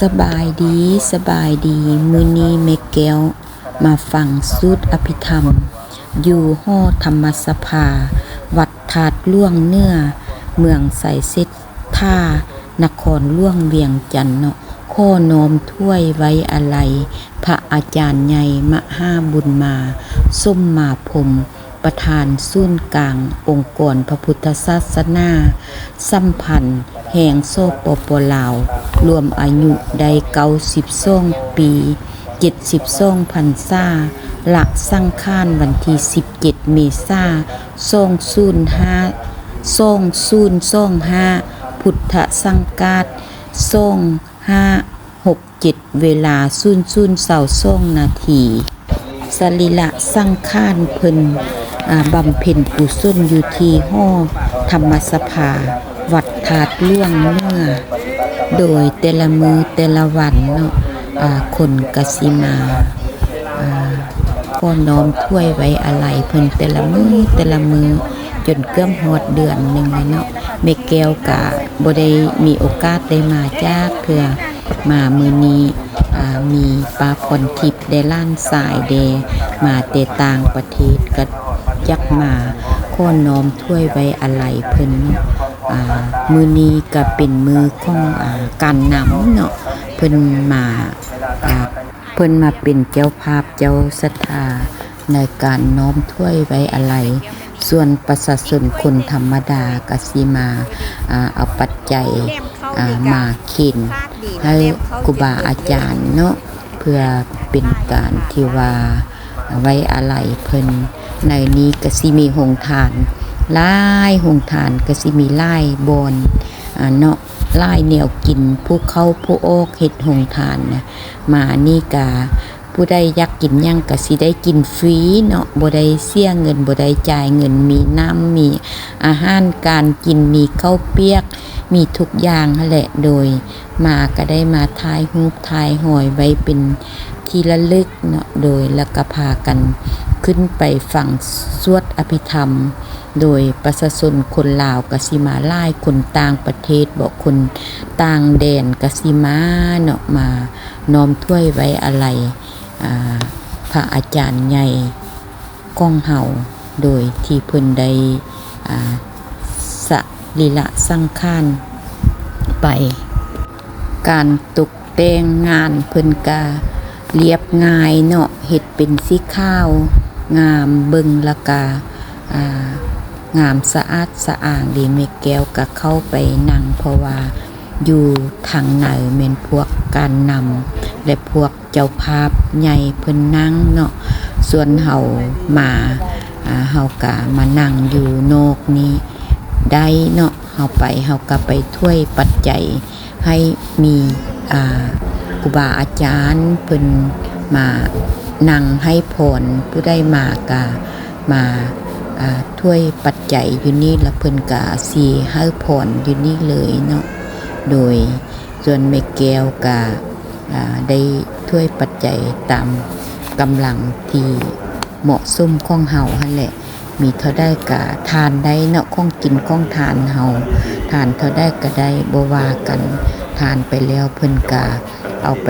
สบายดีมื้อนี้แม่แก้วมาฟังสูตรอภิธรรมอยู่หอธรรมสภาวัดธาตุหลวงเหนือเมืองไสเซ็ดท่านครหลวงเวียงจันทน์เนาะขอน้อมถ้วยไว้อาลัยพระอาจารย์ใหญ่มหาบุญมาส้มมาพรหมประธานศูนย์กลางองค์กรพระพุทธศาสนาสัมพันธ์แห่งโซปปลาวรวมอายุได้92 ปี72พรรษาละสังขารวันที่17 เมษายน2025พุทธศักราช2567เวลา00:22 นาทีสรีระสังขารเพิ่นบำเพ็ญกุศลอยู่ที่หอธรรมสภาวัดธาตุหลวงเหนือโดยแต่ละมื้อแต่ละวันเนาะคนก็สิมาก็น้อมถ้วยไว้อาลัยเพิ่นแต่ละมื้อจนเกือบฮอดเดือนหนึงเลยเนาะแม่แก้วก็บ่ได้มีโอกาสได้มาจากเทื่อมามื้อนี้มีป้าพรทิพย์ได้ล้านสายเดมาแต่ต่างประเทศก็ยักมาขอน้อมถ้วยไว้อาลัยเพิ่นเนาะมื้อนี้ก็เป็นมื้อของการนำเนาะเพิ่นมาเป็นเจ้าภาพเจ้าศรัทธาในการน้อมถ้วยไว้อาลัยส่วนประชาชนคนธรรมดาก็สิมาเอาปัจจัยมาเข็นให้ครูบาอาจารย์เนาะเพื่อเป็นการที่ว่าไว้อาลัยเพิ่นในนี้ก็สิมีโรงทานหลายโรงทานก็สิมีหลายบ่อนเนาะหลายแนวกินผู้เข้าผู้ออกเฮ็ดโรงทานนะมานี่ก็ผู้ใดอยากกินหยังก็สิได้กินฟรีเนาะบ่ได้เสียเงินบ่ได้จ่ายเงินมีน้ำมีอาหารการกินมีข้าวเปียกมีทุกอย่างนั่นแหละโดยมาก็ได้มาถ่ายรูปถ่ายหอยไว้เป็นที่ระลึกเนาะโดยแล้วก็พากันขึ้นไปฟังสวดอภิธรรมโดยประชาชนคนลาวก็สิมาหลายคนต่างประเทศบ่คนต่างแดนก็สิมาเนาะมาน้อมถ้วยไว้อาลัยพระอาจารย์ใหญ่ก้องเฮาโดยที่เพิ่นได้สรีระสังขารไปการตกแต่งงานเพิ่นก็เรียบง่ายเนาะเฮ็ดเป็นสีขาวงามเบิ่งแล้วก็งามสะอาดสะอ้างดีแม่แก้วก็เข้าไปนั่งเพราะว่าอยู่ทางในแม่นพวกการนำและพวกเจ้าภาพใหญ่เพิ่นนั่งเนาะส่วนเฮามาเฮาก็มานั่งอยู่นอกนี้ได้เนาะเฮาก็ไปถ้วยปัจจัยให้มีครูบาอาจารย์เพิ่นมานั่งให้พรผู้ใดมาก็มาถ้วยปัจจัยอยู่นี่แล้วเพิ่นก็สิให้พรอยู่นี่เลยเนาะโดยส่วนแม่แก้วก็ได้ถ้วยปัจจัยตามกำลังที่เหมาะสมของเฮาหั่นแหละมีเท่าใดก็ทานได้เนาะของกินของทานเฮาทานเท่าใดก็ได้บ่ว่ากันทานไปแล้วเพิ่นก็เอาไป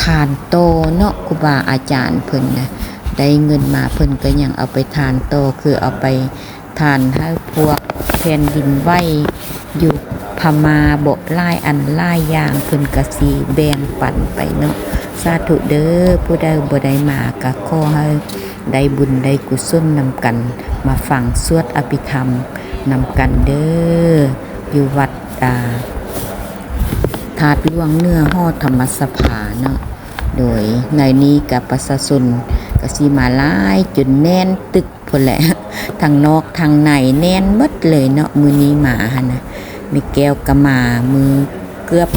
ทานโตเนาะครูบาอาจารย์เพิ่นนะได้เงินมาเพิ่นก็ยังเอาไปทานโตคือเอาไปทานให้พวกแผ่นดินไหวอยู่พม่าบ่หลายอันหลายอย่างเพิ่นก็สิแบ่งปันไปเนาะสาธุเด้อผู้ใดบ่ได้มาก็ขอให้ได้บุญได้กุศลนำกันมาฟังสวดอภิธรรมนำกันเด้ออยู่วัดธาตุหลวงเหนือหอธรรมสภาเนาะโดยในนี้กับประชาชนก็สิมาหลายจนแน่นตึกพุ่นแหละทางนอกทางในแน่นหมดเลยเนาะมื้อนี้มาหั่นน่ะมีแก้วก็มามือเกือบ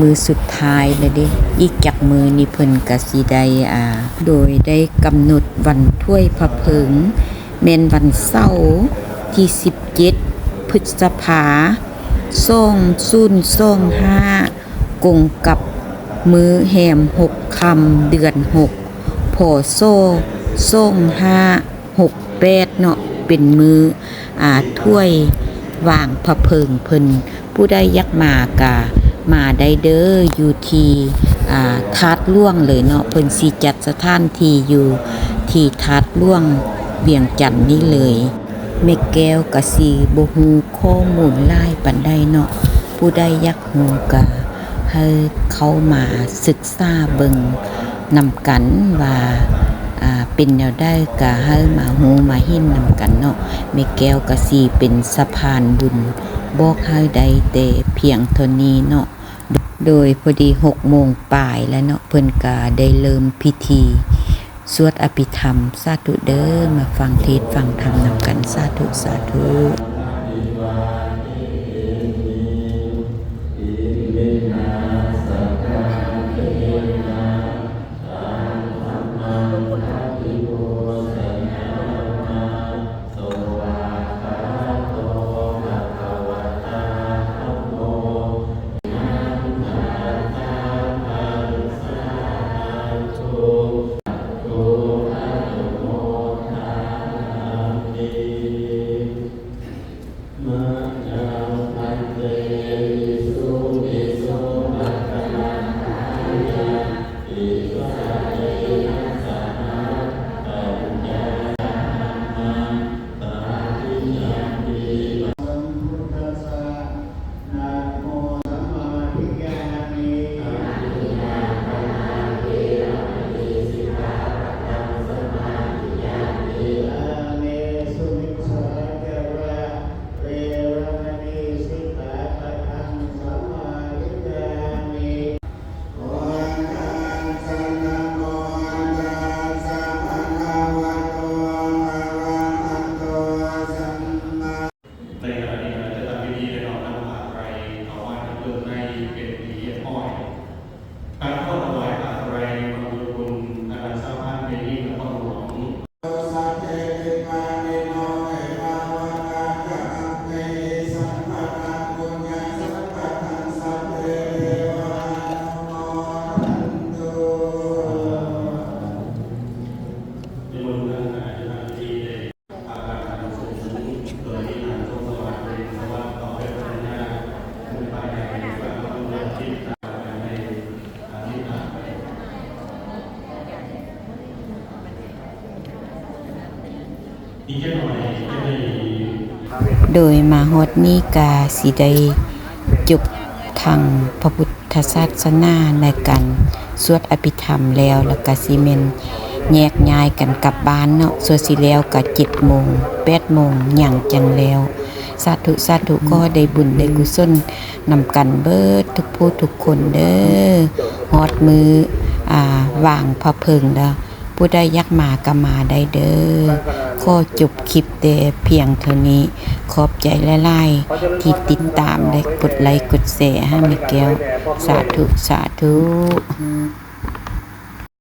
มือสุดท้ายเลยเด้อีกจักมือนี่เพิ่นก็สิได้โดยได้กำหนดวันถ้วยพระเพลิงแม่นวันเสาร์ที่17 พฤษภาคม2025กงกับมื้อแหม6 ค่ำเดือน6พศ2568เนาะเป็นมื้อถ้วยวางพระเพลิงเพิ่นผู้ใดอยากมากะ มาได้เด้ออยู่ที่ทาดหลวงเลยเนาะเพิ่นสิจัดสถานที่อยู่ที่ทาดหลวงเวียงจันทน์นี่เลยแม่แก้วก็สิบ่ฮู้ข้อมูลหลายปานใดเนาะผู้ใดอยากฮู้ก็ให้เข้ามาศึกษาเบิ่งนำกันว่าเป็นแนวใดก็ให้มาฮู้มาเห็นนำกันเนาะแม่แก้วก็สิเป็นสะพานบุญบอกให้ได้แต่เพียงเท่านี้เนาะโดยพอดี6 โมงปลายแล้วเนาะเพิ่นก็ได้เริ่มพิธีสวดอภิธรรมสาธุเด้อมาฟังเทศน์ฟังธรรมนำกันสาธุสาธุโดยมาฮอดนี้กาสิได้จบทางพระพุทธศาสนาในการสวดอภิธรรมแล้วก็สิแม่นแยกย้ายกันกลับบ้านเนาะสวดสิแล้วก็7 โมง8 โมงหยังจังแล้วสาธุสาธุก็ได้บุญได้กุศลนำกันเบิดทุกผู้ทุกคนเด้อฮอดมือวางพระเพลิงแล้วผู้ใดอยากมาก็มาได้เด้อขอจบคลิปแต่เพียงเท่านี้ขอบใจหลายๆที่ติดตามและกดไลค์กดแชร์ให้แม่แก้วสาธุสาธุ